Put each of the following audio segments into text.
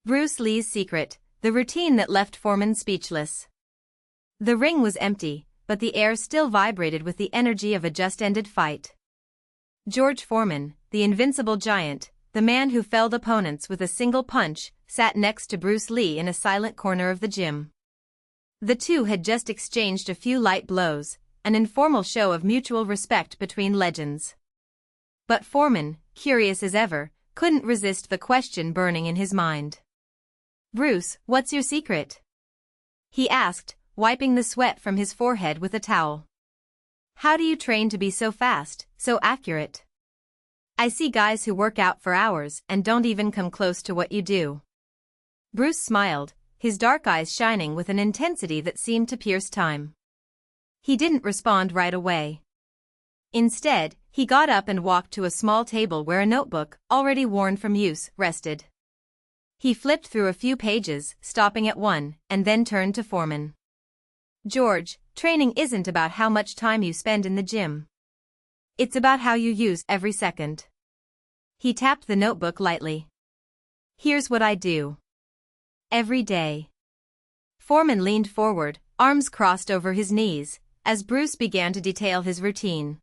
Bruce Lee's secret, the routine that left Foreman speechless. The ring was empty, but the air still vibrated with the energy of a just-ended fight. George Foreman, the invincible giant, the man who felled opponents with a single punch, sat next to Bruce Lee in a silent corner of the gym. The two had just exchanged a few light blows, an informal show of mutual respect between legends. But Foreman, curious as ever, couldn't resist the question burning in his mind. "Bruce, what's your secret?" he asked, wiping the sweat from his forehead with a towel. "How do you train to be so fast, so accurate? I see guys who work out for hours and don't even come close to what you do." Bruce smiled, his dark eyes shining with an intensity that seemed to pierce time. He didn't respond right away. Instead, he got up and walked to a small table where a notebook, already worn from use, rested. He flipped through a few pages, stopping at one, and then turned to Foreman. "George, training isn't about how much time you spend in the gym. It's about how you use every second." He tapped the notebook lightly. "Here's what I do. Every day." Foreman leaned forward, arms crossed over his knees, as Bruce began to detail his routine.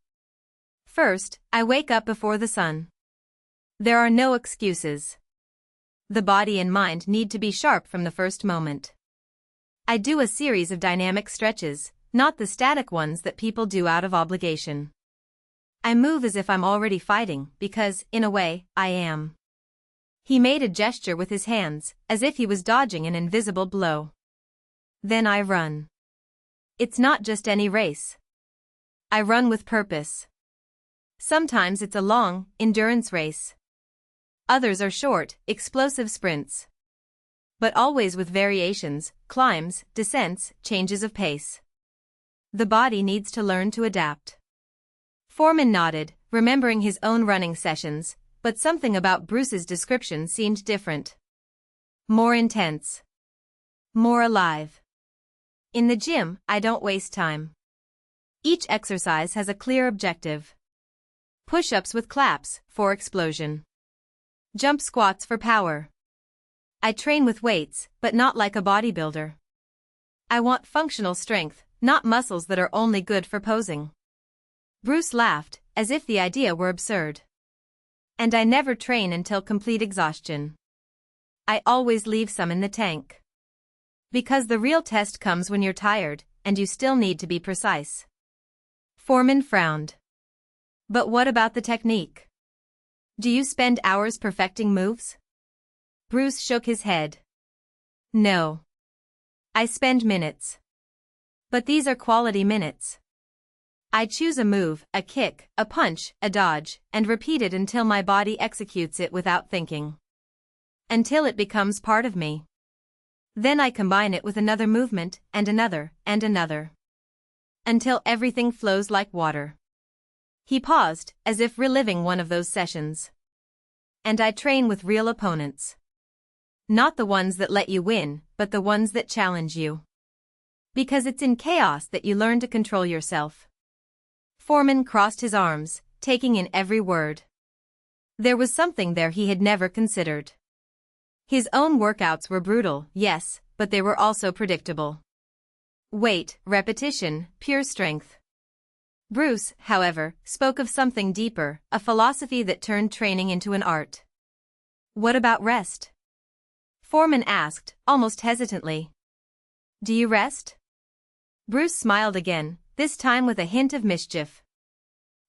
"First, I wake up before the sun. There are no excuses. The body and mind need to be sharp from the first moment. I do a series of dynamic stretches, not the static ones that people do out of obligation. I move as if I'm already fighting, because, in a way, I am." He made a gesture with his hands, as if he was dodging an invisible blow. "Then I run. It's not just any race. I run with purpose. Sometimes it's a long, endurance race. Others are short, explosive sprints. But always with variations, climbs, descents, changes of pace. The body needs to learn to adapt." Foreman nodded, remembering his own running sessions, but something about Bruce's description seemed different. More intense. More alive. "In the gym, I don't waste time. Each exercise has a clear objective. Push-ups with claps, for explosion. Jump squats for power. I train with weights, but not like a bodybuilder. I want functional strength, not muscles that are only good for posing." Bruce laughed, as if the idea were absurd. "And I never train until complete exhaustion. I always leave some in the tank. Because the real test comes when you're tired, and you still need to be precise." Foreman frowned. "But what about the technique? Do you spend hours perfecting moves?" Bruce shook his head. "No. I spend minutes. But these are quality minutes. I choose a move, a kick, a punch, a dodge, and repeat it until my body executes it without thinking. Until it becomes part of me. Then I combine it with another movement, and another, and another. Until everything flows like water." He paused, as if reliving one of those sessions. "And I train with real opponents. Not the ones that let you win, but the ones that challenge you. Because it's in chaos that you learn to control yourself." Foreman crossed his arms, taking in every word. There was something there he had never considered. His own workouts were brutal, yes, but they were also predictable. Weight, repetition, pure strength. Bruce, however, spoke of something deeper, a philosophy that turned training into an art. "What about rest?" Foreman asked, almost hesitantly. "Do you rest?" Bruce smiled again, this time with a hint of mischief.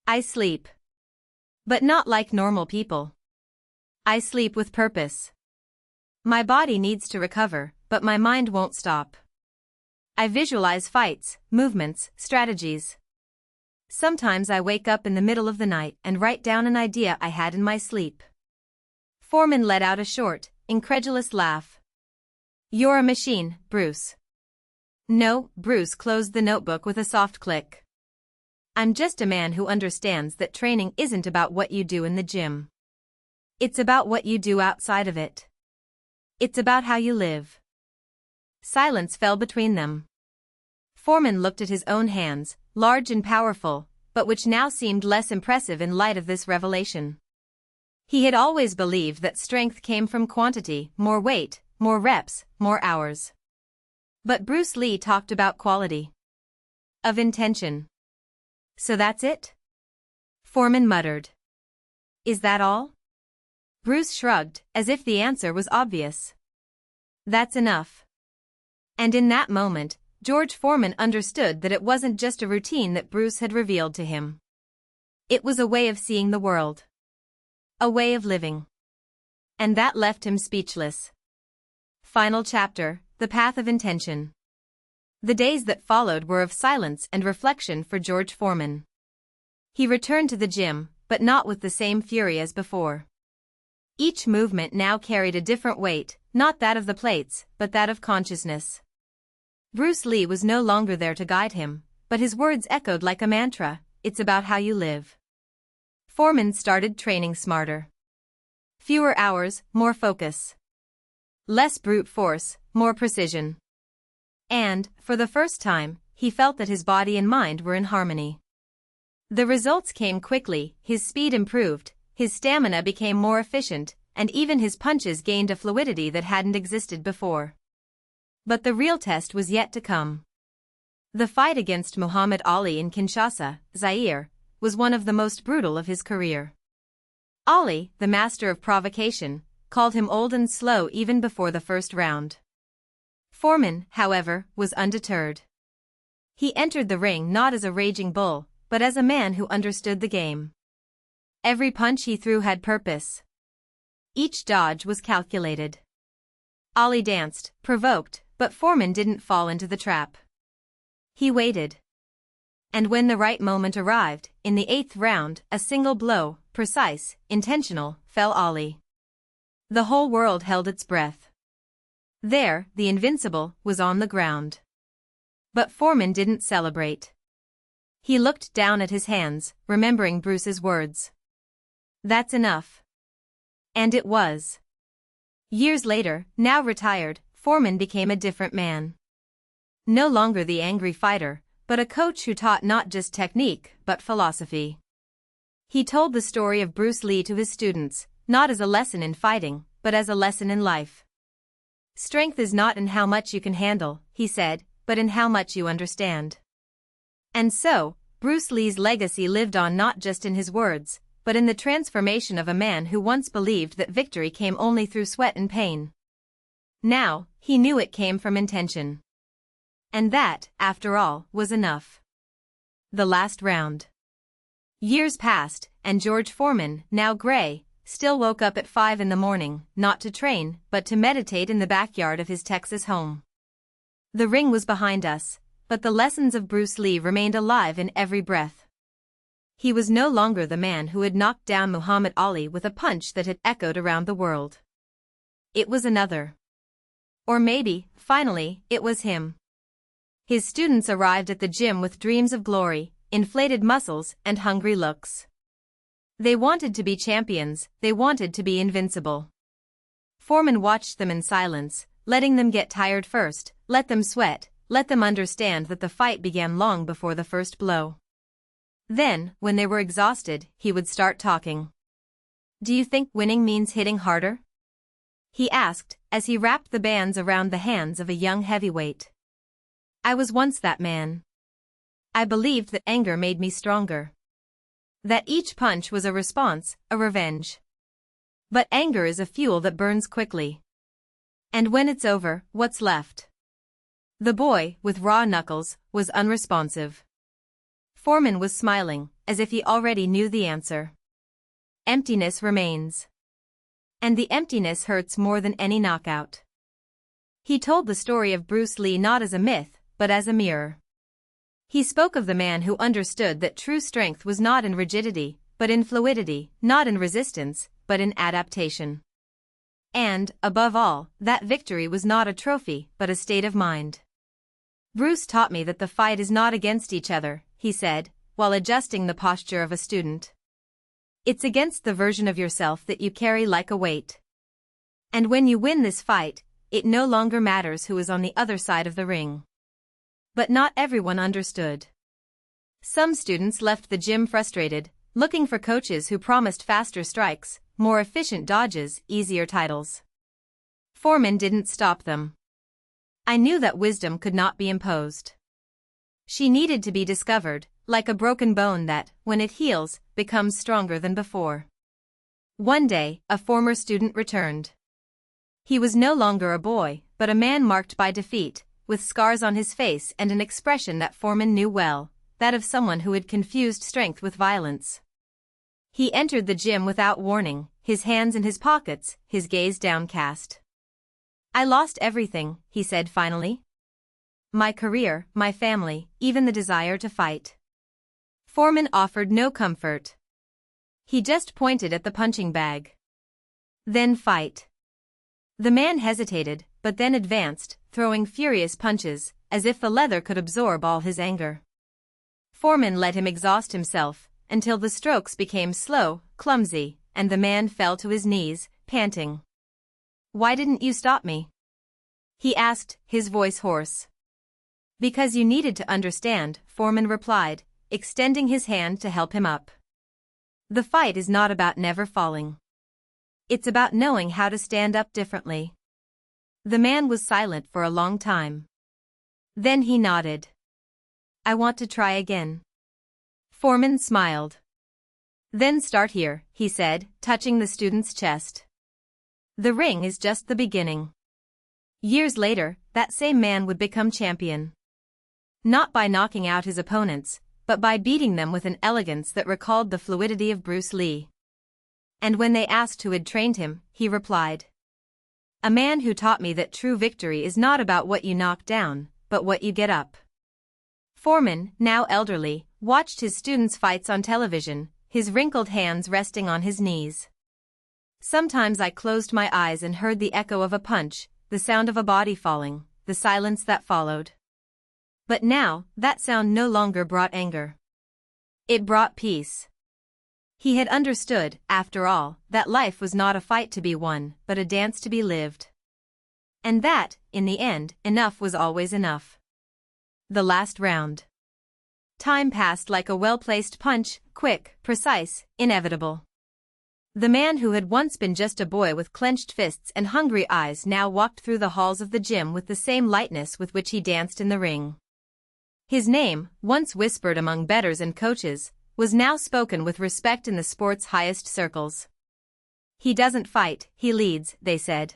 "I sleep. But not like normal people. I sleep with purpose. My body needs to recover, but my mind won't stop. I visualize fights, movements, strategies. Sometimes I wake up in the middle of the night and write down an idea I had in my sleep." Foreman let out a short, incredulous laugh. "You're a machine, Bruce." "No," Bruce closed the notebook with a soft click. "I'm just a man who understands that training isn't about what you do in the gym. It's about what you do outside of it. It's about how you live." Silence fell between them. Foreman looked at his own hands, large and powerful, but which now seemed less impressive in light of this revelation. He had always believed that strength came from quantity, more weight, more reps, more hours. But Bruce Lee talked about quality. Of intention. So that's it? Foreman muttered. Is that all? Bruce shrugged, as if the answer was obvious. That's enough. And in that moment, George Foreman understood that it wasn't just a routine that Bruce had revealed to him. It was a way of seeing the world. A way of living. And that left him speechless. Final chapter, The Path of Intention. The days that followed were of silence and reflection for George Foreman. He returned to the gym, but not with the same fury as before. Each movement now carried a different weight, not that of the plates, but that of consciousness. Bruce Lee was no longer there to guide him, but his words echoed like a mantra, "It's about how you live." Foreman started training smarter. Fewer hours, more focus. Less brute force, more precision. And, for the first time, he felt that his body and mind were in harmony. The results came quickly, his speed improved, his stamina became more efficient, and even his punches gained a fluidity that hadn't existed before. But the real test was yet to come. The fight against Muhammad Ali in Kinshasa, Zaire, was one of the most brutal of his career. Ali, the master of provocation, called him old and slow even before the first round. Foreman, however, was undeterred. He entered the ring not as a raging bull, but as a man who understood the game. Every punch he threw had purpose. Each dodge was calculated. Ali danced, provoked, but Foreman didn't fall into the trap. He waited. And when the right moment arrived, in the 8th round, a single blow, precise, intentional, fell Ali. The whole world held its breath. There, the invincible was on the ground. But Foreman didn't celebrate. He looked down at his hands, remembering Bruce's words. That's enough. And it was. Years later, now retired, Foreman became a different man. No longer the angry fighter, but a coach who taught not just technique, but philosophy. He told the story of Bruce Lee to his students, not as a lesson in fighting, but as a lesson in life. Strength is not in how much you can handle, he said, but in how much you understand. And so, Bruce Lee's legacy lived on not just in his words, but in the transformation of a man who once believed that victory came only through sweat and pain. Now, he knew it came from intention. And that, after all, was enough. The last round. Years passed, and George Foreman, now gray, still woke up at 5 in the morning, not to train, but to meditate in the backyard of his Texas home. The ring was behind us, but the lessons of Bruce Lee remained alive in every breath. He was no longer the man who had knocked down Muhammad Ali with a punch that had echoed around the world. It was another. Or maybe, finally, it was him. His students arrived at the gym with dreams of glory, inflated muscles, and hungry looks. They wanted to be champions, they wanted to be invincible. Foreman watched them in silence, letting them get tired first, let them sweat, let them understand that the fight began long before the first blow. Then, when they were exhausted, he would start talking. "Do you think winning means hitting harder?" he asked, as he wrapped the bands around the hands of a young heavyweight. "I was once that man. I believed that anger made me stronger. That each punch was a response, a revenge. But anger is a fuel that burns quickly. And when it's over, what's left?" The boy, with raw knuckles, was unresponsive. Foreman was smiling, as if he already knew the answer. Emptiness remains. And the emptiness hurts more than any knockout. He told the story of Bruce Lee not as a myth, but as a mirror. He spoke of the man who understood that true strength was not in rigidity, but in fluidity, not in resistance, but in adaptation. And, above all, that victory was not a trophy, but a state of mind. "Bruce taught me that the fight is not against each other," he said, while adjusting the posture of a student. "It's against the version of yourself that you carry like a weight. And when you win this fight, it no longer matters who is on the other side of the ring." But not everyone understood. Some students left the gym frustrated, looking for coaches who promised faster strikes, more efficient dodges, easier titles. Foreman didn't stop them. I knew that wisdom could not be imposed. She needed to be discovered, like a broken bone that, when it heals, becomes stronger than before. One day, a former student returned. He was no longer a boy, but a man marked by defeat, with scars on his face and an expression that Foreman knew well, that of someone who had confused strength with violence. He entered the gym without warning, his hands in his pockets, his gaze downcast. "I lost everything," he said finally. "My career, my family, even the desire to fight." Foreman offered no comfort. He just pointed at the punching bag. "Then fight." The man hesitated, but then advanced, throwing furious punches, as if the leather could absorb all his anger. Foreman let him exhaust himself, until the strokes became slow, clumsy, and the man fell to his knees, panting. "Why didn't you stop me?" he asked, his voice hoarse. "Because you needed to understand," Foreman replied, extending his hand to help him up. "The fight is not about never falling. It's about knowing how to stand up differently." The man was silent for a long time. Then he nodded. "I want to try again." Foreman smiled. "Then start here," he said, touching the student's chest. "The ring is just the beginning." Years later, that same man would become champion. Not by knocking out his opponents, but by beating them with an elegance that recalled the fluidity of Bruce Lee. And when they asked who had trained him, he replied, "A man who taught me that true victory is not about what you knock down, but what you get up." Foreman, now elderly, watched his students' fights on television, his wrinkled hands resting on his knees. "Sometimes I closed my eyes and heard the echo of a punch, the sound of a body falling, the silence that followed. But now, that sound no longer brought anger. It brought peace." He had understood, after all, that life was not a fight to be won, but a dance to be lived. And that, in the end, enough was always enough. The last round. Time passed like a well-placed punch, quick, precise, inevitable. The man who had once been just a boy with clenched fists and hungry eyes now walked through the halls of the gym with the same lightness with which he danced in the ring. His name, once whispered among bettors and coaches, was now spoken with respect in the sport's highest circles. "He doesn't fight, he leads," they said.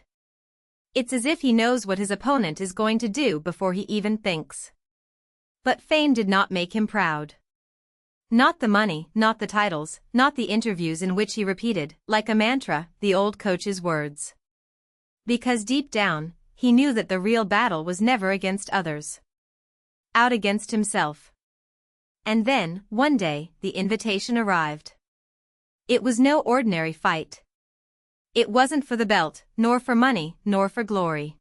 It's as if he knows what his opponent is going to do before he even thinks. But fame did not make him proud. Not the money, not the titles, not the interviews in which he repeated, like a mantra, the old coach's words. Because deep down, he knew that the real battle was never against others. Out against himself. And then, one day, the invitation arrived. It was no ordinary fight. It wasn't for the belt, nor for money, nor for glory.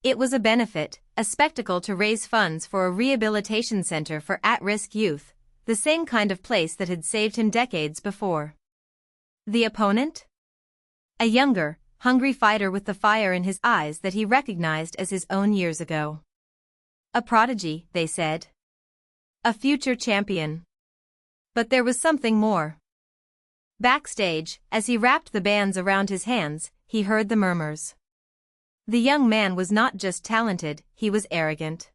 It was a benefit, a spectacle to raise funds for a rehabilitation center for at-risk youth, the same kind of place that had saved him decades before. The opponent? A younger, hungry fighter with the fire in his eyes that he recognized as his own years ago. A prodigy, they said. A future champion. But there was something more. Backstage, as he wrapped the bands around his hands, he heard the murmurs. The young man was not just talented, he was arrogant.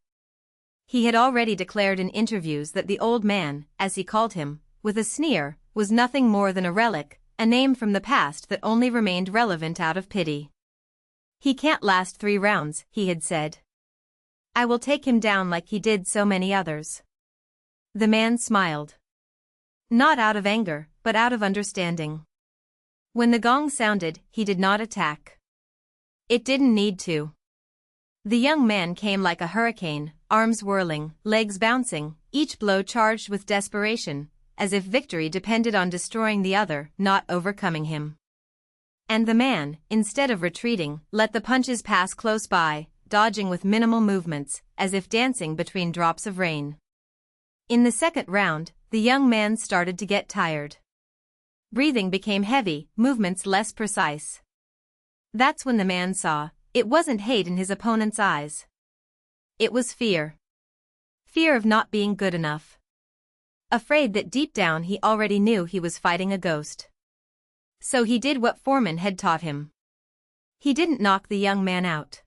He had already declared in interviews that the old man, as he called him, with a sneer, was nothing more than a relic, a name from the past that only remained relevant out of pity. "He can't last 3 rounds, he had said. "I will take him down like he did so many others." The man smiled. Not out of anger, but out of understanding. When the gong sounded, he did not attack. It didn't need to. The young man came like a hurricane, arms whirling, legs bouncing, each blow charged with desperation, as if victory depended on destroying the other, not overcoming him. And the man, instead of retreating, let the punches pass close by, dodging with minimal movements, as if dancing between drops of rain. In the second round, the young man started to get tired. Breathing became heavy, movements less precise. That's when the man saw, it wasn't hate in his opponent's eyes. It was fear. Fear of not being good enough. Afraid that deep down he already knew he was fighting a ghost. So he did what Foreman had taught him. He didn't knock the young man out.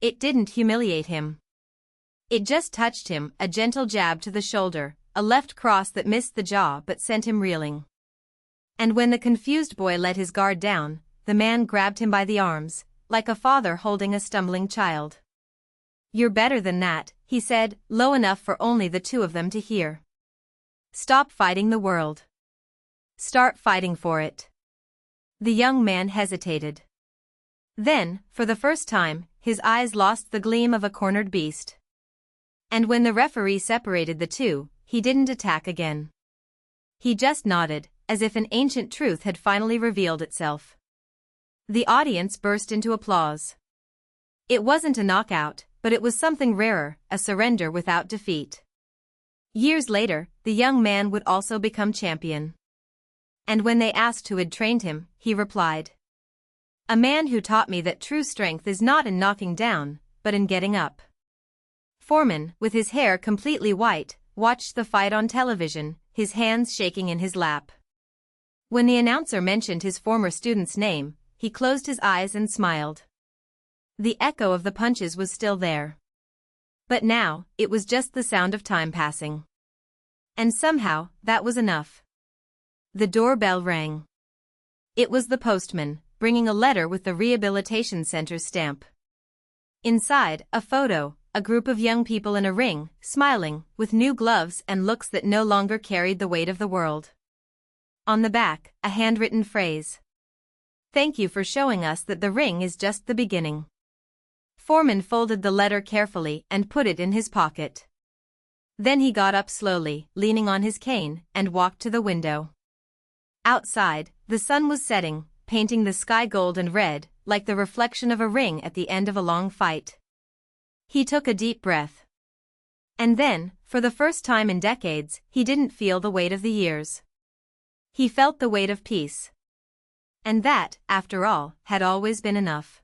It didn't humiliate him. It just touched him, a gentle jab to the shoulder, a left cross that missed the jaw but sent him reeling. And when the confused boy let his guard down, the man grabbed him by the arms, like a father holding a stumbling child. "You're better than that," he said, low enough for only the two of them to hear. "Stop fighting the world. Start fighting for it." The young man hesitated. Then, for the first time, his eyes lost the gleam of a cornered beast. And when the referee separated the two, he didn't attack again. He just nodded, as if an ancient truth had finally revealed itself. The audience burst into applause. It wasn't a knockout, but it was something rarer, a surrender without defeat. Years later, the young man would also become champion. And when they asked who had trained him, he replied, "A man who taught me that true strength is not in knocking down, but in getting up." Foreman, with his hair completely white, watched the fight on television, his hands shaking in his lap. When the announcer mentioned his former student's name, he closed his eyes and smiled. The echo of the punches was still there. But now, it was just the sound of time passing. And somehow, that was enough. The doorbell rang. It was the postman, bringing a letter with the Rehabilitation Center's stamp. Inside, a photo, a group of young people in a ring, smiling, with new gloves and looks that no longer carried the weight of the world. On the back, a handwritten phrase. "Thank you for showing us that the ring is just the beginning." Foreman folded the letter carefully and put it in his pocket. Then he got up slowly, leaning on his cane, and walked to the window. Outside, the sun was setting, painting the sky gold and red, like the reflection of a ring at the end of a long fight. He took a deep breath. And then, for the first time in decades, he didn't feel the weight of the years. He felt the weight of peace. And that, after all, had always been enough.